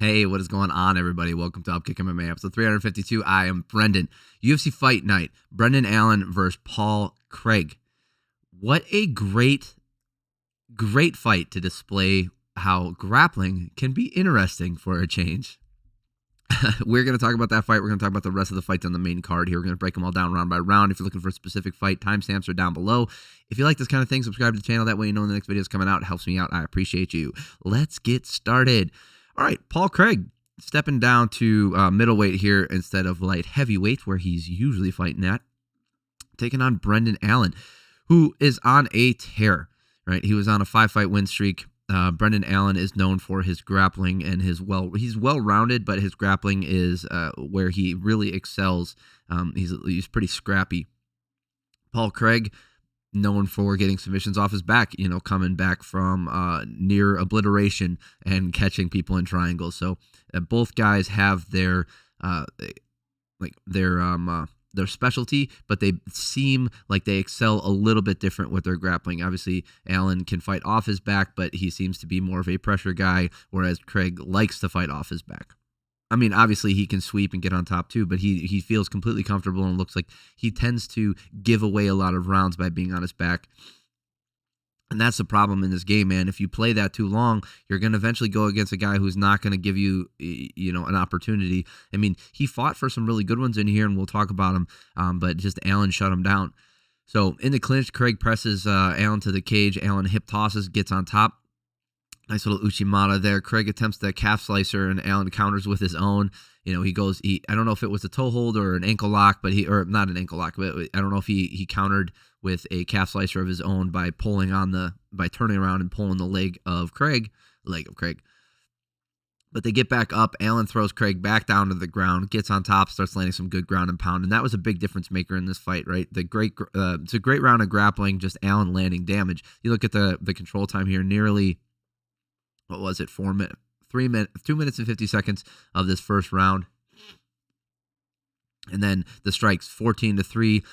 Hey, what is going on, everybody? Welcome to Upkick MMA episode 352. I am Brendan. UFC Fight Night. Brendan Allen versus Paul Craig. What a great fight to display how grappling can be interesting for a change. We're going to talk about that fight. We're going to talk about the rest of the fights on the main card here. We're going to break them all down round by round. If you're looking for a specific fight, timestamps are down below. If you like this kind of thing, subscribe to the channel. That way you know when the next video is coming out. It helps me out. I appreciate you. Let's get started. All right, Paul Craig stepping down to middleweight here instead of light heavyweight, where he's usually fighting at, taking on Brendan Allen, who is on a tear, right? He was on a 5-fight win streak. Brendan Allen is known for his grappling and he's well-rounded, but his grappling is where he really excels. He's pretty scrappy. Paul Craig, known for getting submissions off his back, coming back from near obliteration and catching people in triangles. So both guys have their specialty, but they seem like they excel a little bit different with their grappling. Obviously, Allen can fight off his back, but he seems to be more of a pressure guy, whereas Craig likes to fight off his back. I mean, obviously he can sweep and get on top too, but he feels completely comfortable and looks like he tends to give away a lot of rounds by being on his back. And that's the problem in this game, man. If you play that too long, you're going to eventually go against a guy who's not going to give you, an opportunity. I mean, he fought for some really good ones in here, and we'll talk about him, but just Allen shut him down. So in the clinch, Craig presses Allen to the cage. Allen hip tosses, gets on top. Nice little Uchimata there. Craig attempts the calf slicer, and Allen counters with his own. I don't know if it was a toe hold or an ankle lock, but not an ankle lock, but I don't know if he countered with a calf slicer of his own by turning around and pulling the leg of Craig. But they get back up. Allen throws Craig back down to the ground, gets on top, starts landing some good ground and pound, and that was a big difference maker in this fight, right? It's a great round of grappling, just Allen landing damage. You look at the control time here, nearly, what was it, 2 minutes and 50 seconds of this first round. And then the strikes, 14-3.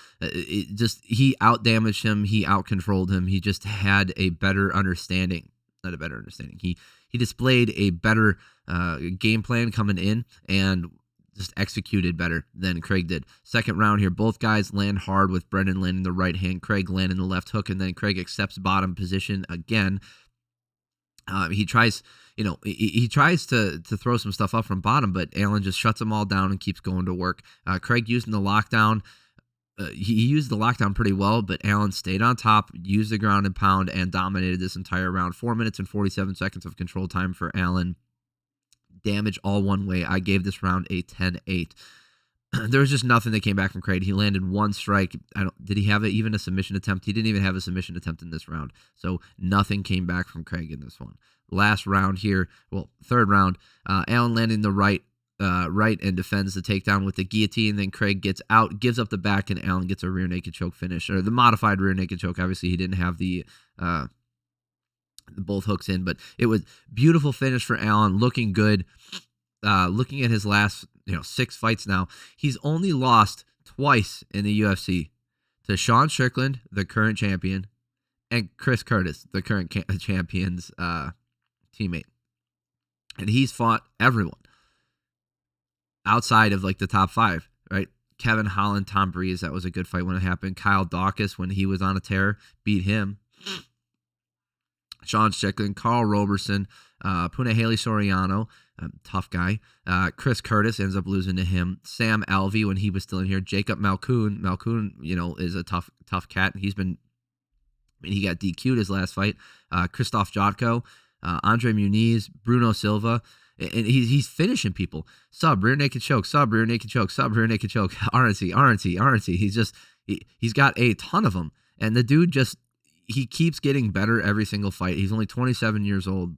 He outdamaged him. He outcontrolled him. He just had a better understanding. Not a better understanding. He displayed a better game plan coming in and just executed better than Craig did. Second round here, both guys land hard with Brendan landing the right hand, Craig landing the left hook, and then Craig accepts bottom position again. He tries to throw some stuff up from bottom, but Allen just shuts them all down and keeps going to work. Craig using the lockdown. He used the lockdown pretty well, but Allen stayed on top, used the ground and pound, and dominated this entire round. 4 minutes and 47 seconds of control time for Allen. Damage all one way. I gave this round a 10-8. There was just nothing that came back from Craig. He landed one strike. Did he have even a submission attempt? He didn't even have a submission attempt in this round. So nothing came back from Craig in this one. Last round here, third round, Allen landing the right and defends the takedown with the guillotine. Then Craig gets out, gives up the back, and Allen gets a rear naked choke finish, or the modified rear naked choke. Obviously, he didn't have the both hooks in, but it was beautiful finish for Allen, looking good. Looking at his last 6 fights now, he's only lost twice in the UFC to Sean Strickland, the current champion, and Chris Curtis, the current champion's teammate. And he's fought everyone outside of the top 5, right? Kevin Holland, Tom Breeze, that was a good fight when it happened. Kyle Dawkins, when he was on a tear, beat him. Sean Strickland, Carl Roberson, Punahele Soriano, tough guy. Chris Curtis ends up losing to him. Sam Alvey when he was still in here. Jacob Malkoun, is a tough cat. He got DQ'd his last fight. Christoph Jotko, Andre Muniz, Bruno Silva, and he's finishing people. Sub, rear naked choke, sub, rear naked choke, sub, rear naked choke. RNC. He's got a ton of them. And the dude he keeps getting better every single fight. He's only 27 years old.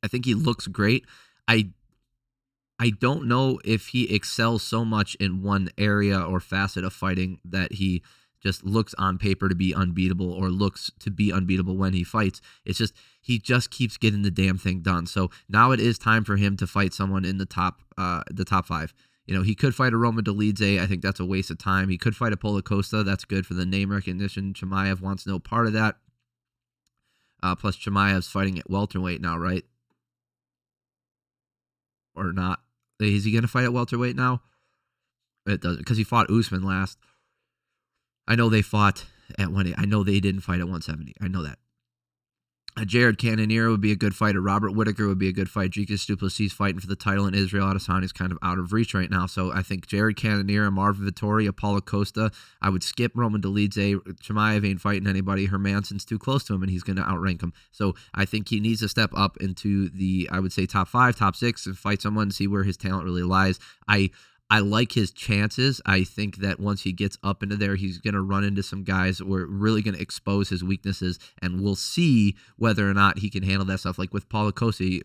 I think he looks great. I don't know if he excels so much in one area or facet of fighting that he just looks on paper to be unbeatable or looks to be unbeatable when he fights. It's just he just keeps getting the damn thing done. So now it is time for him to fight someone in the top 5. He could fight a Roman Dolidze. I think that's a waste of time. He could fight a Paulo Costa. That's good for the name recognition. Chimaev wants no part of that. Plus Chimaev's fighting at welterweight now, right? or not. Is he going to fight at welterweight now? It doesn't, because he fought Usman last. I know they fought at 180. I know they didn't fight at 170. I know that. Jared Cannonier would be a good fighter. Robert Whittaker would be a good fight. Dricus du Plessis fighting for the title in Israel. Adesanya is kind of out of reach right now. So I think Jared Cannonier and Marvin Vettori, Apollo Costa. I would skip Roman Dolidze. Chimaev ain't fighting anybody. Hermansson's too close to him, and he's going to outrank him. So I think he needs to step up into the, I would say, top 5, top 6, and fight someone and see where his talent really lies. I like his chances. I think that once he gets up into there, he's going to run into some guys who are really going to expose his weaknesses, and we'll see whether or not he can handle that stuff. Like with Paulo Costa,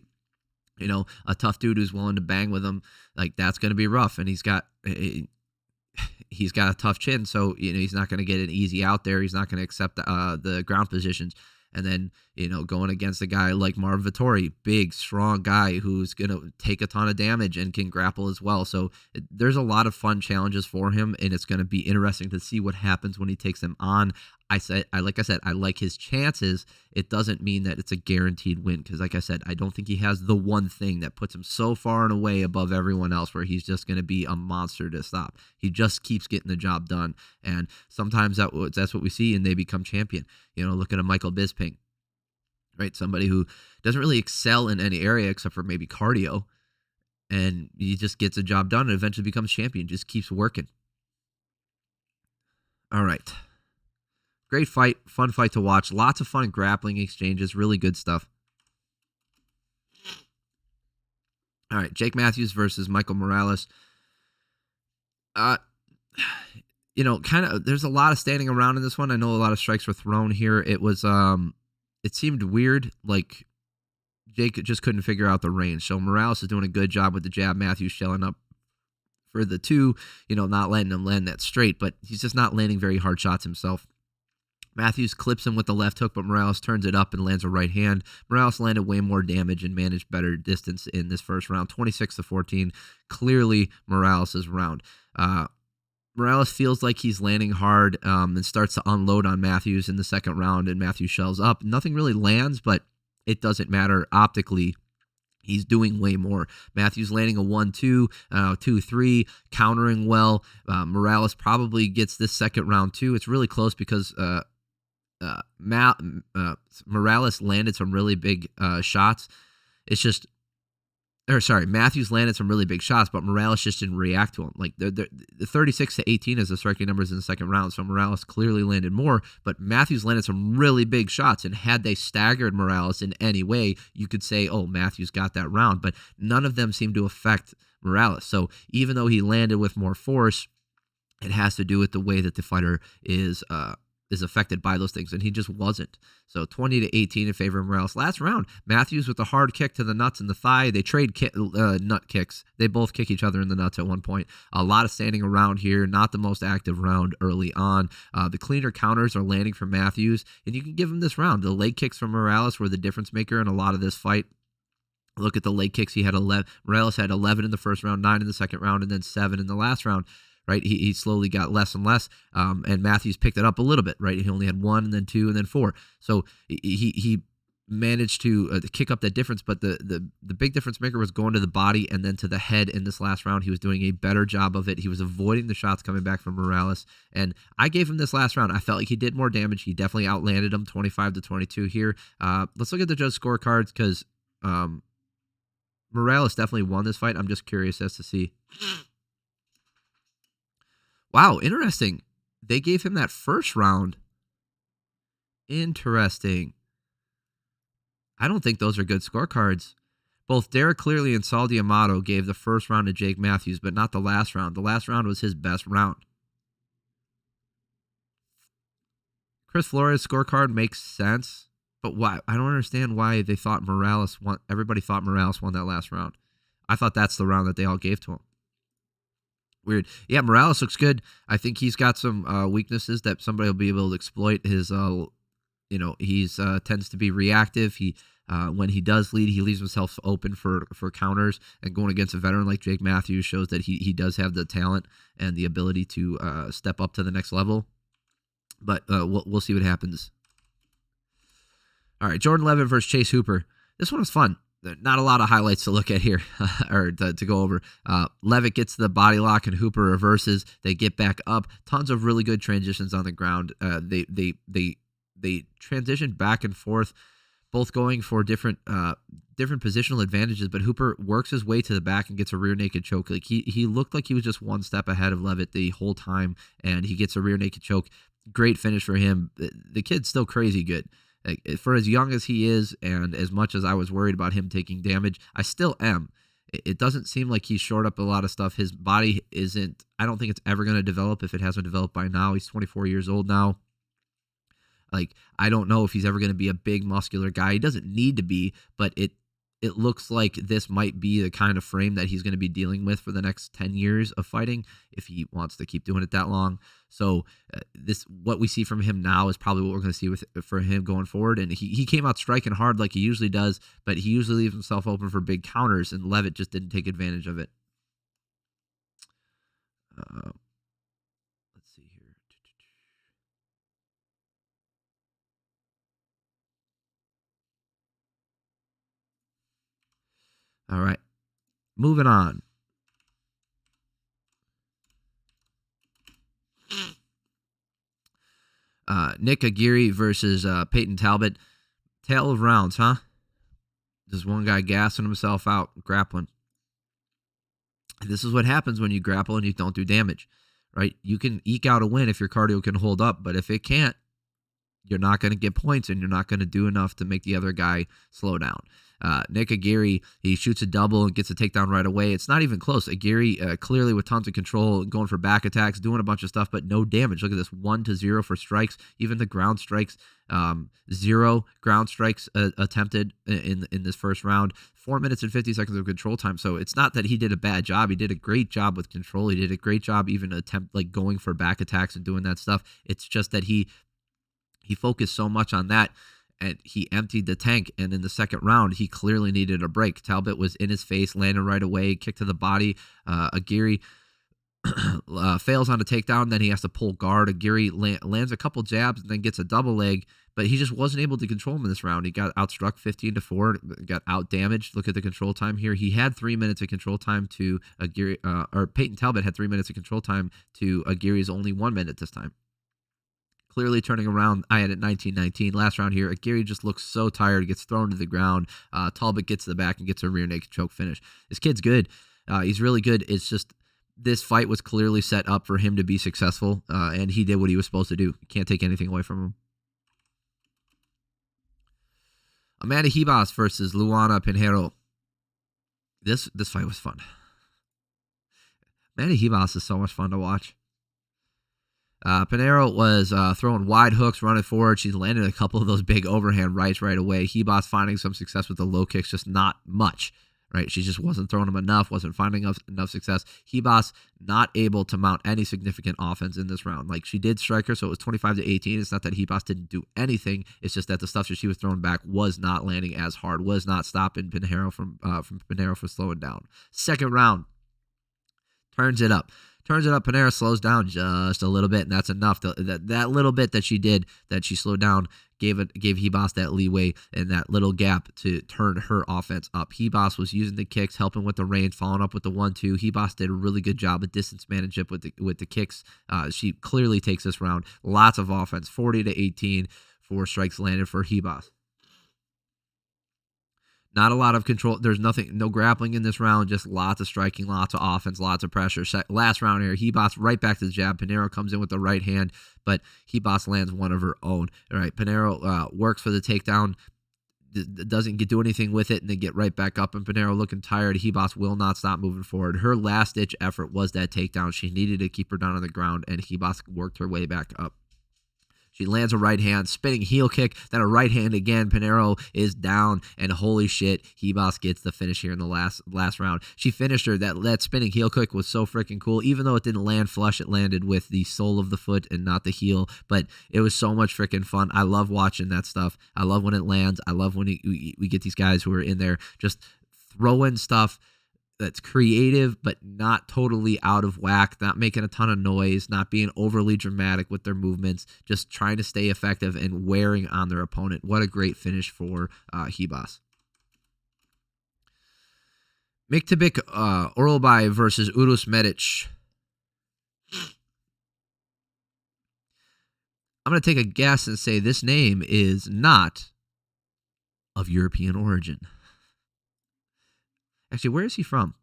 a tough dude who's willing to bang with him, like that's going to be rough, and he's got a tough chin, so he's not going to get an easy out there. He's not going to accept the ground positions. And then, going against a guy like Marvin Vettori, big, strong guy who's going to take a ton of damage and can grapple as well. So there's a lot of fun challenges for him, and it's going to be interesting to see what happens when he takes them on. Like I said, I like his chances. It doesn't mean that it's a guaranteed win because, like I said, I don't think he has the one thing that puts him so far and away above everyone else where he's just going to be a monster to stop. He just keeps getting the job done, and sometimes that's what we see, and they become champion. Look at a Michael Bisping, right? Somebody who doesn't really excel in any area except for maybe cardio, and he just gets a job done and eventually becomes champion, just keeps working. All right. Great fight, fun fight to watch. Lots of fun grappling exchanges, really good stuff. All right, Jake Matthews versus Michael Morales. There's a lot of standing around in this one. I know a lot of strikes were thrown here. It was, it seemed weird, like Jake just couldn't figure out the range. So Morales is doing a good job with the jab. Matthews shelling up for the 2, not letting him land that straight, but he's just not landing very hard shots himself. Matthews clips him with the left hook, but Morales turns it up and lands a right hand. Morales landed way more damage and managed better distance in this first round, 26-14. Clearly Morales' round. Morales feels like he's landing hard and starts to unload on Matthews in the second round, and Matthews shells up. Nothing really lands, but it doesn't matter optically. He's doing way more. Matthews landing a 1-2, 2-3, countering well. Morales probably gets this second round too. It's really close because Morales landed some really big shots. Matthews landed some really big shots, but Morales just didn't react to him. Like the 36-18 is the striking numbers in the second round, so Morales clearly landed more, but Matthews landed some really big shots, and had they staggered Morales in any way, you could say, oh, Matthews got that round, but none of them seemed to affect Morales. So even though he landed with more force, it has to do with the way that the fighter is affected by those things, and he just wasn't. So 20-18 in favor of Morales. Last round, Matthews with a hard kick to the nuts and the thigh. They trade nut kicks. They both kick each other in the nuts at one point. A lot of standing around here. Not the most active round early on. The cleaner counters are landing for Matthews, and you can give him this round. The leg kicks from Morales were the difference maker in a lot of this fight. Look at the leg kicks. He had 11. Morales had 11 in the first round, 9 in the second round, and then 7 in the last round. Right, he slowly got less and less, and Matthews picked it up a little bit. Right, he only had 1, and then 2, and then 4. So he managed to kick up that difference. But the big difference maker was going to the body and then to the head in this last round. He was doing a better job of it. He was avoiding the shots coming back from Morales, and I gave him this last round. I felt like he did more damage. He definitely outlanded him, 25-22 here. Let's look at the judge scorecards because Morales definitely won this fight. I'm just curious as to see. Wow, interesting. They gave him that first round. Interesting. I don't think those are good scorecards. Both Derek Clearly and Saul D'Amato gave the first round to Jake Matthews, but not the last round. The last round was his best round. Chris Flores' scorecard makes sense, but why? I don't understand why they thought Morales won. Everybody thought Morales won that last round. I thought that's the round that they all gave to him. Weird. Yeah, Morales looks good. I think he's got some weaknesses that somebody will be able to exploit. His, he's tends to be reactive. He, when he does lead, he leaves himself open for counters. And going against a veteran like Jake Matthews shows that he does have the talent and the ability to step up to the next level. But we'll see what happens. All right, Jordan Leavitt versus Chase Hooper. This one was fun. not a lot of highlights to look at here or to go over. Leavitt gets the body lock and Hooper reverses. They get back up. Tons of really good transitions on the ground. They transition back and forth, both going for different positional advantages. But Hooper works his way to the back and gets a rear naked choke. Like he looked like he was just one step ahead of Leavitt the whole time, and he gets a rear naked choke. Great finish for him. The kid's still crazy good. For as young as he is, and as much as I was worried about him taking damage, I still am. It doesn't seem like he's shored up a lot of stuff. His body isn't, I don't think it's ever going to develop if it hasn't developed by now. He's 24 years old now. Like, I don't know if he's ever going to be a big muscular guy. He doesn't need to be, but it looks like this might be the kind of frame that he's going to be dealing with for the next 10 years of fighting if he wants to keep doing it that long. So what we see from him now is probably what we're going to see for him going forward. And he came out striking hard like he usually does, but he usually leaves himself open for big counters, and Leavitt just didn't take advantage of it. Let's see here. All right, moving on. Nick Aguirre versus Payton Talbott. Tale of rounds, huh? Just one guy gassing himself out, grappling. This is what happens when you grapple and you don't do damage, right? You can eke out a win if your cardio can hold up, but if it can't, you're not going to get points and you're not going to do enough to make the other guy slow down. Nick Aguirre, he shoots a double and gets a takedown right away. It's not even close. Aguirre clearly with tons of control, going for back attacks, doing a bunch of stuff, but no damage. Look at this, 1-0 for strikes. Even the ground strikes, 0 ground strikes attempted in this first round. 4 minutes and 50 seconds of control time. So it's not that he did a bad job. He did a great job with control. He did a great job even going for back attacks and doing that stuff. It's just that he focused so much on that, and he emptied the tank. And in the second round, he clearly needed a break. Talbott was in his face, landed right away, kick to the body. Aguirre fails on a takedown, then he has to pull guard. Aguirre lands a couple jabs and then gets a double leg, but he just wasn't able to control him in this round. He got outstruck 15-4, got out damaged. Look at the control time here. He had 3 minutes of control time to Aguirre, or Payton Talbott had 3 minutes of control time to Aguirre's only 1 minute this time. Clearly turning around. I had it 19-19. Last round here, Aguirre just looks so tired, gets thrown to the ground. Talbott gets to the back and gets a rear naked choke finish. This kid's good. He's really good. It's just this fight was clearly set up for him to be successful, and he did what he was supposed to do. You can't take anything away from him. Amanda Ribas versus Luana Pinheiro. This fight was fun. Amanda Ribas is so much fun to watch. Pinheiro was throwing wide hooks, running forward. She's landed a couple of those big overhand rights right away. Ribas finding some success with the low kicks, just not much, right? She just wasn't throwing them enough, wasn't finding enough success. Ribas not able to mount any significant offense in this round. Like, she did strike her, so it was 25-18. It's not that Ribas didn't do anything. It's just that the stuff that she was throwing back was not landing as hard, was not stopping Pinheiro from Pinheiro from slowing down. Second round, turns it up. Pinheiro slows down just a little bit, and that's enough. That little bit that she did, that she slowed down, gave Ribas that leeway and that little gap to turn her offense up. Ribas was using the kicks, helping with the range, following up with the 1-2. Ribas did a really good job of distance management with the kicks. She clearly takes this round. Lots of offense, 40-18, 4 strikes landed for Ribas. Not a lot of control. There's no grappling in this round, just lots of striking, lots of offense, lots of pressure. Last round here, Ribas right back to the jab. Pinheiro comes in with the right hand, but Ribas lands one of her own. All right, Pinheiro works for the takedown, doesn't do anything with it, and then get right back up. And Pinheiro looking tired. Ribas will not stop moving forward. Her last-ditch effort was that takedown. She needed to keep her down on the ground, and Ribas worked her way back up. She lands a right hand, spinning heel kick, then a right hand again. Pinheiro is down, and holy shit, Ribas gets the finish here in the last round. She finished her. That spinning heel kick was so freaking cool. Even though it didn't land flush, it landed with the sole of the foot and not the heel, but it was so much freaking fun. I love watching that stuff. I love when it lands. I love when we get these guys who are in there just throwing stuff that's creative, but not totally out of whack, not making a ton of noise, not being overly dramatic with their movements, just trying to stay effective and wearing on their opponent. What a great finish for Ribas. Myktybek, Orolbai versus Uros Medic. I'm going to take a guess and say this name is not of European origin. Actually, where is he from?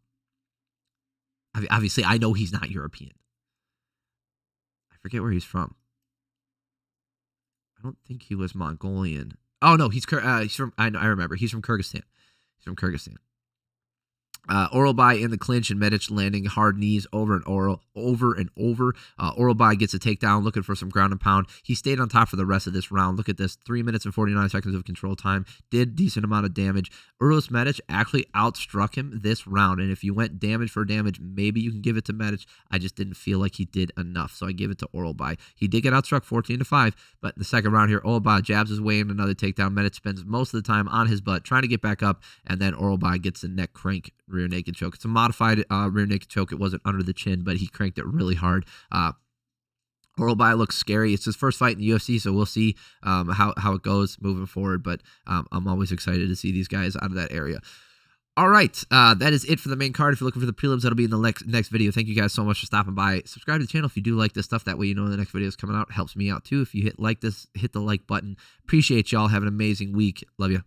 Obviously, I know he's not European. I forget where he's from. I don't think he was Mongolian. Oh no, he's from. I remember. He's from Kyrgyzstan. Orolbai in the clinch and Medic landing hard knees over and over. Orolbai gets a takedown, looking for some ground and pound. He stayed on top for the rest of this round. Look at this, 3 minutes and 49 seconds of control time. Did decent amount of damage. Uros Medic actually outstruck him this round, and if you went damage for damage, maybe you can give it to Medic. I just didn't feel like he did enough, so I give it to Orolbai. He did get outstruck 14-5, but in the second round here, Orolbai jabs his way in another takedown. Medic spends most of the time on his butt trying to get back up, and then Orolbai gets the neck crank rear naked choke. It's a modified rear naked choke. It wasn't under the chin, but he cranked it really hard. Orolbai looks scary. It's his first fight in the UFC, so we'll see how it goes moving forward. But I'm always excited to see these guys out of that area. All right, that is it for the main card. If you're looking for the prelims, that'll be in the next video. Thank you guys so much for stopping by. Subscribe to the channel if you do like this stuff. That way you know when the next video is coming out. It helps me out too. If you hit the like button. Appreciate y'all. Have an amazing week. Love you.